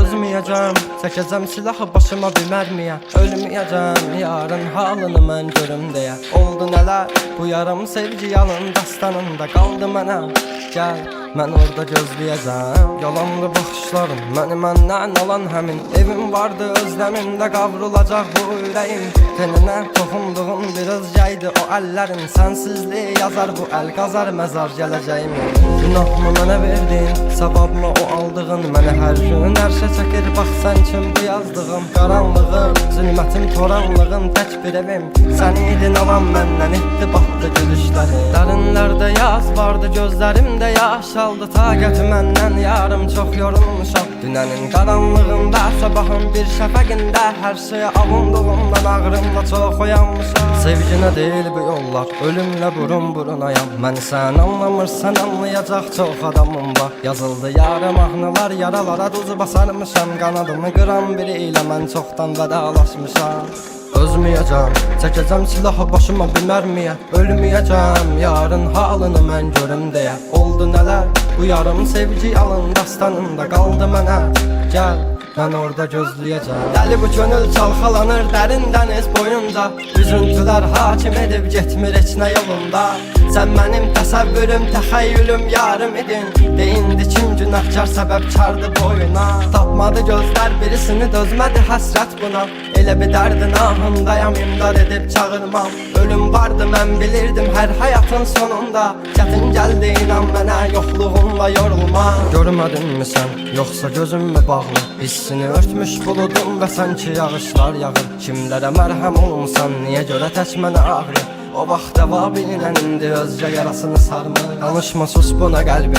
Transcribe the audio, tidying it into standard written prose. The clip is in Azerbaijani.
Dözməyəcəm, çəkəcəm silahı başıma bir mərmiyə. Ölməyəcəm, yarın halını mən görüm deyə. Oldu nələr, bu yarım sevgi yalın dastanında qaldı mənə. Gəl, mən orada gözləyəcəm. Yalanlı baxışlarım, məni məndən alan həmin evim vardı özləmində qavrulacaq bu ürəyim. Teninə toxunduğum bir özgəydi o əllərin. Sənsizliyi yazar bu əl qazar məzar gələcəyim. Günahımı mənə verdin, savabımı o aldığın. Mənə hər gün ərşə çəkir, bax sən kim bu yazdığım. Qaranlığım, zülmətim, toranlığım, tək bir evim. Sən idin alan məndən, etdi batdı gülüşləri. Dərinlərdə yaz vardı, gözlərimdə yaş aldı. Taqəti məndən yarım çox yorulmuşam. Dünənin qaranlığında, sabahın bir şəfəqində hər şeyə avundduğumdan ağrımla çox oyanmışam. Sevginə deyil bu yollar, ölümlə burun burunayam. Məni sən anlamırsan, anlayacaq çox adamım var. Yazıldı yarım mahnılar, yaralara duzu basarmışam. Qanadımı qıran biri ilə mən çoxdan vədalaşmışam. Özməyəcəm, çəkəcəm silahı başıma bir mərmiyə. Ölməyəcəm, yarın halını mən görüm deyə. Oldu nələr, bu yarım sevgi yalın dastanında qaldı mənə. Gəl, mən orada gözləyəcəm. Dəli bu könül çalxalanır dərin dəniz boyunca. Üzüntülər hakim edib getmir heç nə yolunda. Sən mənim təsəvvürüm, təxəyyülüm, yarım idin. Deyindi kim günahkar səbəbkardı boyuna. Tapmadı gözlər birisini, dözmədi həsrət buna. Elə bir dərdin ahındayam, imdad edib çağırmam. Ölüm vardı mən bilirdim hər həyatın sonunda. Çətin gəldi inan mənə, yoxluğunla yorulma. Görmədinmi sən, yoxsa gözüm mü bağlı? Hissini örtmüş buludum və sanki yağışlar yağır. Kimlərə mərhəm olunsan, niyə görə tək mənə ağrı? O vaxt dəva bilinən indi özcə yarasını sarmır. Danışma sus buna qəlbim,